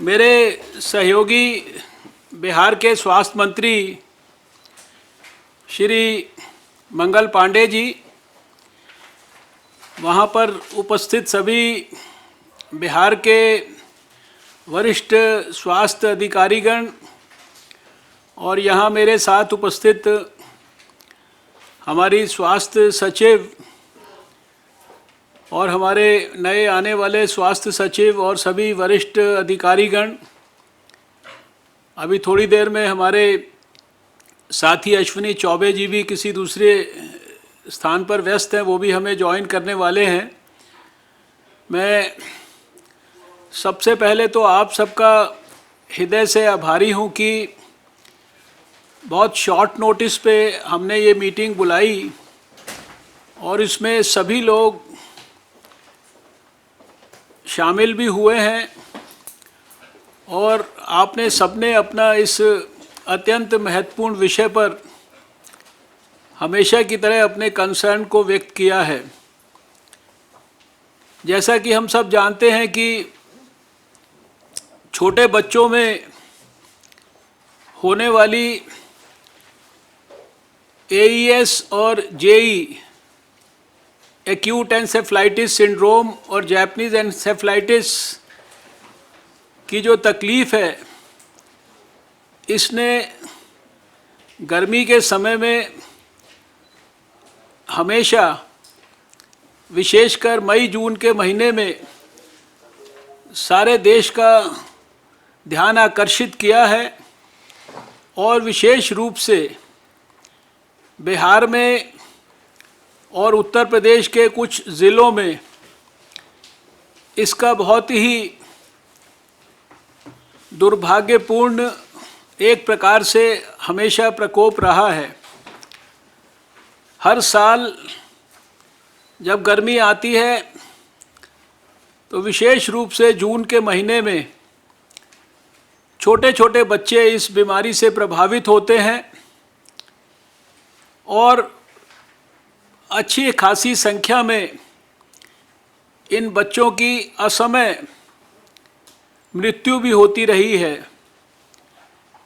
मेरे सहयोगी बिहार के स्वास्थ्य मंत्री श्री मंगल पांडे जी, वहाँ पर उपस्थित सभी बिहार के वरिष्ठ स्वास्थ्य अधिकारीगण और यहाँ मेरे साथ उपस्थित हमारी स्वास्थ्य सचिव और हमारे नए आने वाले स्वास्थ्य सचिव और सभी वरिष्ठ अधिकारीगण, अभी थोड़ी देर में हमारे साथी अश्विनी चौबे जी भी किसी दूसरे स्थान पर व्यस्त हैं, वो भी हमें ज्वाइन करने वाले हैं। मैं सबसे पहले तो आप सबका हृदय से आभारी हूँ कि बहुत शॉर्ट नोटिस पे हमने ये मीटिंग बुलाई और इसमें सभी लोग शामिल भी हुए हैं और आपने सबने अपना इस अत्यंत महत्वपूर्ण विषय पर हमेशा की तरह अपने कंसर्न को व्यक्त किया है। जैसा कि हम सब जानते हैं कि छोटे बच्चों में होने वाली एईएस और जेई एक्यूट एन्सेफलाइटिस सिंड्रोम और जापानीज एन्सेफलाइटिस की जो तकलीफ़ है, इसने गर्मी के समय में हमेशा, विशेषकर मई जून के महीने में, सारे देश का ध्यान आकर्षित किया है और विशेष रूप से बिहार में और उत्तर प्रदेश के कुछ ज़िलों में इसका बहुत ही दुर्भाग्यपूर्ण एक प्रकार से हमेशा प्रकोप रहा है। हर साल जब गर्मी आती है तो विशेष रूप से जून के महीने में छोटे छोटे बच्चे इस बीमारी से प्रभावित होते हैं और अच्छी खासी संख्या में इन बच्चों की असमय मृत्यु भी होती रही है।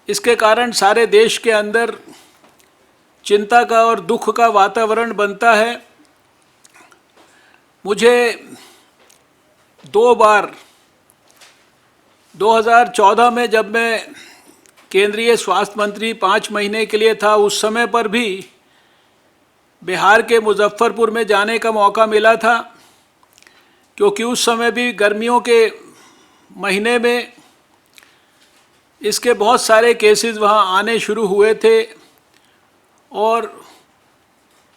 इसके कारण सारे देश के अंदर चिंता का और दुख का वातावरण बनता है। मुझे 2 बार 2014 में जब मैं केंद्रीय स्वास्थ्य मंत्री 5 महीने के लिए था, उस समय पर भी बिहार के मुजफ्फरपुर में जाने का मौका मिला था, क्योंकि उस समय भी गर्मियों के महीने में इसके बहुत सारे केसेस वहाँ आने शुरू हुए थे और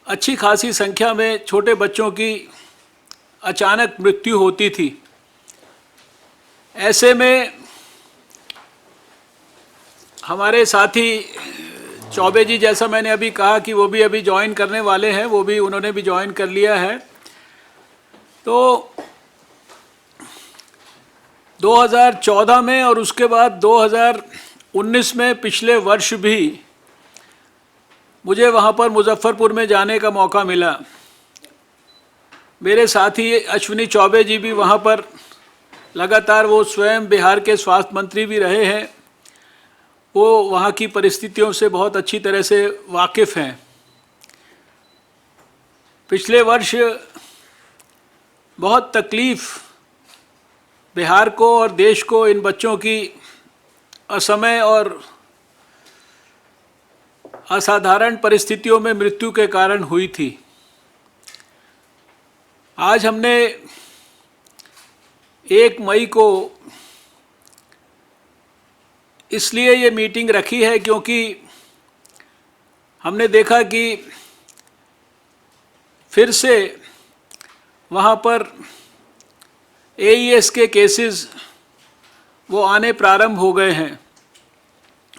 अच्छी खासी संख्या में छोटे बच्चों की अचानक मृत्यु होती थी। ऐसे में हमारे साथी चौबे जी, जैसा मैंने अभी कहा कि वो भी अभी ज्वाइन करने वाले हैं, वो भी उन्होंने भी ज्वाइन कर लिया है। तो 2014 में और उसके बाद 2019 में, पिछले वर्ष भी मुझे वहाँ पर मुजफ्फरपुर में जाने का मौका मिला। मेरे साथी अश्विनी चौबे जी भी वहाँ पर लगातार, वो स्वयं बिहार के स्वास्थ्य मंत्री भी रहे हैं, वो वहाँ की परिस्थितियों से बहुत अच्छी तरह से वाकिफ़ हैं। पिछले वर्ष बहुत तकलीफ़ बिहार को और देश को इन बच्चों की असमय और असाधारण परिस्थितियों में मृत्यु के कारण हुई थी। आज हमने 1 मई को इसलिए ये मीटिंग रखी है क्योंकि हमने देखा कि फिर से वहाँ पर एईएस के केसेस वो आने प्रारंभ हो गए हैं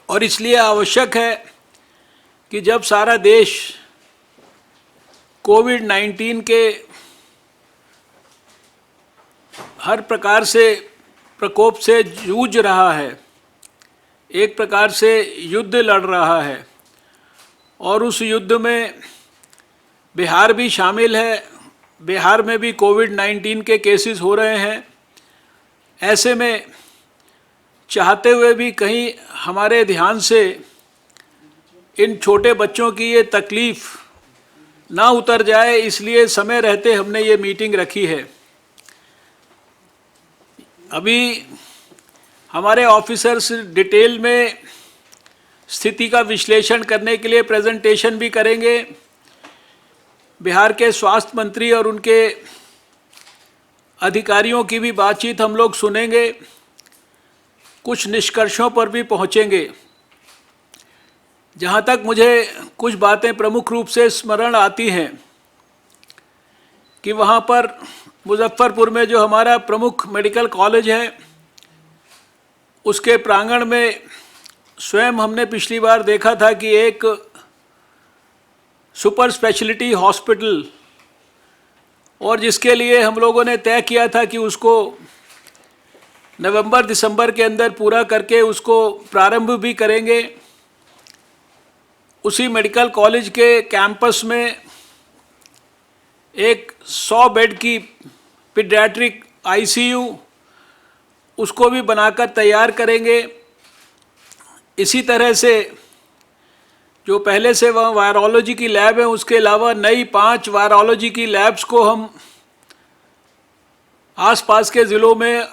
और इसलिए आवश्यक है कि जब सारा देश कोविड-19 के हर प्रकार से प्रकोप से जूझ रहा है, एक प्रकार से युद्ध लड़ रहा है और उस युद्ध में बिहार भी शामिल है। बिहार में भी कोविड-19 के केसेस हो रहे हैं। ऐसे में चाहते हुए भी कहीं हमारे ध्यान से इन छोटे बच्चों की ये तकलीफ़ ना उतर जाए, इसलिए समय रहते हमने ये मीटिंग रखी है। अभी हमारे ऑफिसर्स डिटेल में स्थिति का विश्लेषण करने के लिए प्रेजेंटेशन भी करेंगे। बिहार के स्वास्थ्य मंत्री और उनके अधिकारियों की भी बातचीत हम लोग सुनेंगे, कुछ निष्कर्षों पर भी पहुंचेंगे। जहां तक मुझे कुछ बातें प्रमुख रूप से स्मरण आती हैं कि वहां पर मुजफ्फरपुर में जो हमारा प्रमुख मेडिकल कॉलेज है, उसके प्रांगण में स्वयं हमने पिछली बार देखा था कि एक सुपर स्पेशलिटी हॉस्पिटल, और जिसके लिए हम लोगों ने तय किया था कि उसको नवंबर दिसंबर के अंदर पूरा करके उसको प्रारंभ भी करेंगे। उसी मेडिकल कॉलेज के कैंपस में एक 100 बेड की पीडियाट्रिक आईसीयू, उसको भी बनाकर तैयार करेंगे। इसी तरह से जो पहले से वहाँ वायरोलॉजी की लैब है, उसके अलावा नई 5 वायरोलॉजी की लैब्स को हम आसपास के ज़िलों में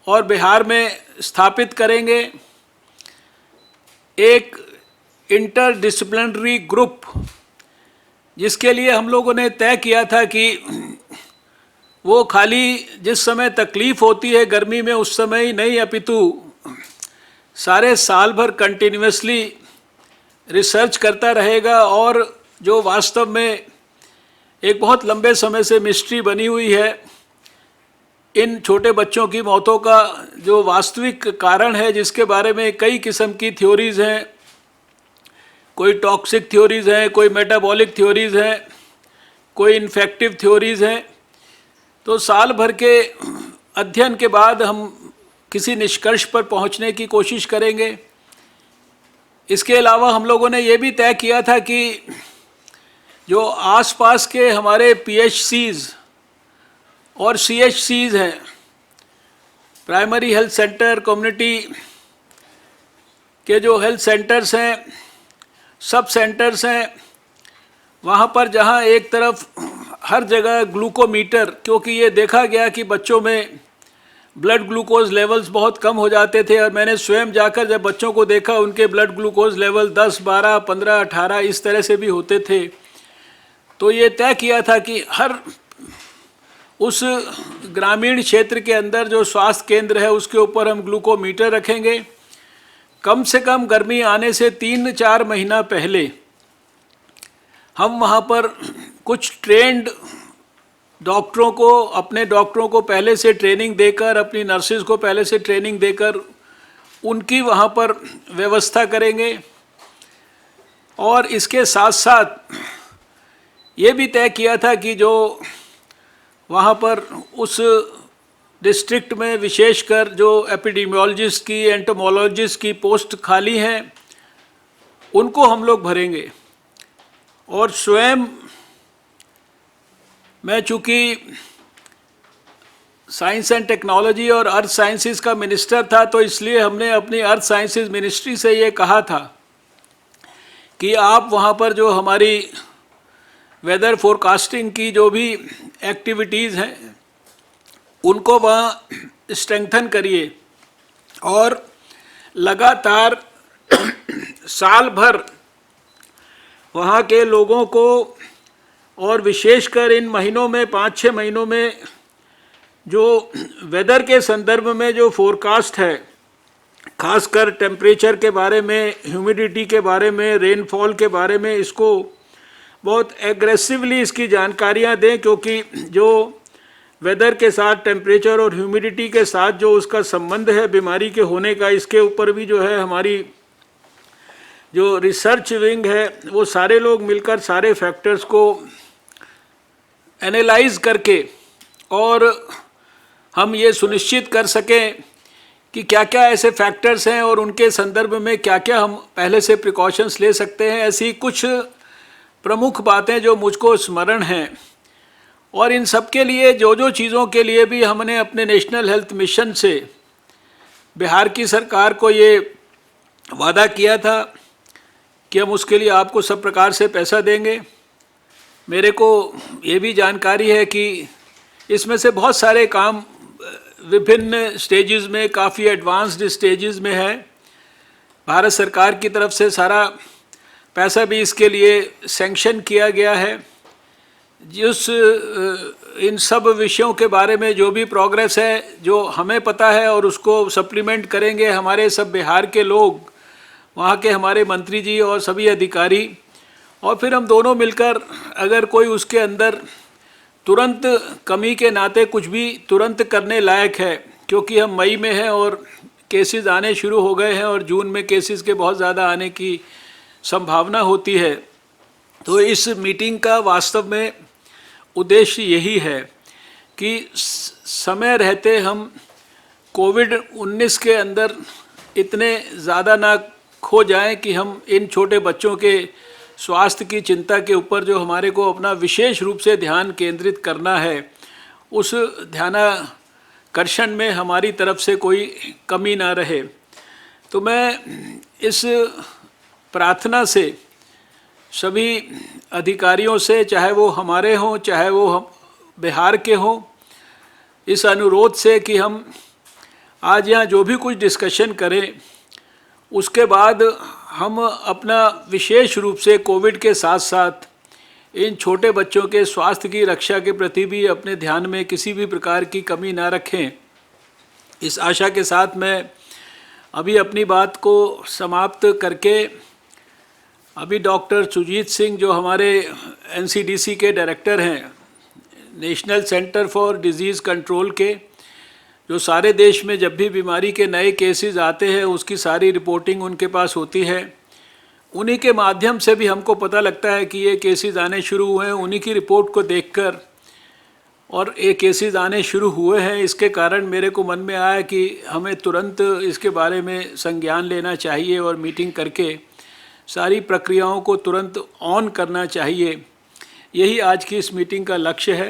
और बिहार में स्थापित करेंगे। एक इंटरडिसिप्लिनरी ग्रुप, जिसके लिए हम लोगों ने तय किया था कि वो खाली जिस समय तकलीफ़ होती है गर्मी में उस समय ही नहीं, अपितु सारे साल भर कंटिन्यूसली रिसर्च करता रहेगा। और जो वास्तव में एक बहुत लंबे समय से मिस्ट्री बनी हुई है, इन छोटे बच्चों की मौतों का जो वास्तविक कारण है, जिसके बारे में कई किस्म की थ्योरीज़ हैं, कोई टॉक्सिक थ्योरीज़ हैं, कोई मेटाबॉलिक थ्योरीज़ हैं, कोई इन्फेक्टिव थ्योरीज़ हैं। तो साल भर के अध्ययन के बाद हम किसी निष्कर्ष पर पहुंचने की कोशिश करेंगे। इसके अलावा हम लोगों ने ये भी तय किया था कि जो आसपास के हमारे पीएचसीज़ और सीएचसीज़ हैं, प्राइमरी हेल्थ सेंटर, कम्युनिटी के जो हेल्थ सेंटर्स हैं, सब सेंटर्स हैं, वहाँ पर जहाँ एक तरफ हर जगह ग्लूकोमीटर, क्योंकि ये देखा गया कि बच्चों में ब्लड ग्लूकोज लेवल्स बहुत कम हो जाते थे, और मैंने स्वयं जाकर जब बच्चों को देखा, उनके ब्लड ग्लूकोज लेवल 10, 12, 15, 18 इस तरह से भी होते थे। तो ये तय किया था कि हर उस ग्रामीण क्षेत्र के अंदर जो स्वास्थ्य केंद्र है, उसके ऊपर हम ग्लूकोमीटर रखेंगे। कम से कम गर्मी आने से 3-4 महीना पहले हम वहाँ पर कुछ ट्रेंड डॉक्टरों को, अपने डॉक्टरों को पहले से ट्रेनिंग देकर, अपनी नर्सेज को पहले से ट्रेनिंग देकर उनकी वहाँ पर व्यवस्था करेंगे। और इसके साथ साथ ये भी तय किया था कि जो वहाँ पर उस डिस्ट्रिक्ट में विशेषकर जो एपिडेमियोलॉजिस्ट की, एंटोमोलॉजिस्ट की पोस्ट खाली हैं, उनको हम लोग भरेंगे। और स्वयं मैं चूँकि साइंस एंड टेक्नोलॉजी और अर्थ साइंसेस का मिनिस्टर था, तो इसलिए हमने अपनी अर्थ साइंसेस मिनिस्ट्री से ये कहा था कि आप वहाँ पर जो हमारी वेदर फोरकास्टिंग की जो भी एक्टिविटीज़ हैं, उनको वहाँ स्ट्रेंथन करिए और लगातार साल भर वहाँ के लोगों को, और विशेषकर इन महीनों में 5-6 महीनों में जो वेदर के संदर्भ में जो फोरकास्ट है, खासकर टेम्परेचर के बारे में, ह्यूमिडिटी के बारे में, रेनफॉल के बारे में, इसको बहुत एग्रेसिवली इसकी जानकारियाँ दें, क्योंकि जो वेदर के साथ, टेम्परेचर और ह्यूमिडिटी के साथ जो उसका संबंध है बीमारी के होने का, इसके ऊपर भी जो है हमारी जो रिसर्च विंग है, वो सारे लोग मिलकर सारे फैक्टर्स को एनालाइज करके और हम ये सुनिश्चित कर सकें कि क्या क्या ऐसे फैक्टर्स हैं और उनके संदर्भ में क्या क्या हम पहले से प्रिकॉशंस ले सकते हैं। ऐसी कुछ प्रमुख बातें जो मुझको स्मरण हैं, और इन सब के लिए जो जो चीज़ों के लिए भी हमने अपने नेशनल हेल्थ मिशन से बिहार की सरकार को ये वादा किया था कि हम उसके लिए आपको सब प्रकार से पैसा देंगे। मेरे को ये भी जानकारी है कि इसमें से बहुत सारे काम विभिन्न स्टेजेस में, काफ़ी एडवांस्ड स्टेजेस में है। भारत सरकार की तरफ से सारा पैसा भी इसके लिए सैंक्शन किया गया है। जिस इन सब विषयों के बारे में जो भी प्रोग्रेस है, जो हमें पता है, और उसको सप्लीमेंट करेंगे हमारे सब बिहार के लोग, वहाँ के हमारे मंत्री जी और सभी अधिकारी, और फिर हम दोनों मिलकर अगर कोई उसके अंदर तुरंत कमी के नाते कुछ भी तुरंत करने लायक है, क्योंकि हम मई में हैं और केसेस आने शुरू हो गए हैं और जून में केसेस के बहुत ज़्यादा आने की संभावना होती है। तो इस मीटिंग का वास्तव में उद्देश्य यही है कि समय रहते हम कोविड-19 के अंदर इतने ज़्यादा ना खो जाएं कि हम इन छोटे बच्चों के स्वास्थ्य की चिंता के ऊपर जो हमारे को अपना विशेष रूप से ध्यान केंद्रित करना है, उस ध्यानाकर्षण में हमारी तरफ से कोई कमी ना रहे। तो मैं इस प्रार्थना से सभी अधिकारियों से, चाहे वो हमारे हों चाहे वो हम बिहार के हों, इस अनुरोध से कि हम आज यहाँ जो भी कुछ डिस्कशन करें, उसके बाद हम अपना विशेष रूप से कोविड के साथ साथ इन छोटे बच्चों के स्वास्थ्य की रक्षा के प्रति भी अपने ध्यान में किसी भी प्रकार की कमी ना रखें। इस आशा के साथ मैं अभी अपनी बात को समाप्त करके अभी डॉक्टर सुजीत सिंह, जो हमारे एनसीडीसी के डायरेक्टर हैं, national centre for disease control के, जो सारे देश में जब भी बीमारी के नए केसेस आते हैं उसकी सारी रिपोर्टिंग उनके पास होती है, उन्हीं के माध्यम से भी हमको पता लगता है कि ये केसेस आने शुरू हुए हैं। उन्हीं की रिपोर्ट को देखकर और ये केसेस आने शुरू हुए हैं, इसके कारण मेरे को मन में आया कि हमें तुरंत इसके बारे में संज्ञान लेना चाहिए और मीटिंग करके सारी प्रक्रियाओं को तुरंत ऑन करना चाहिए। यही आज की इस मीटिंग का लक्ष्य है।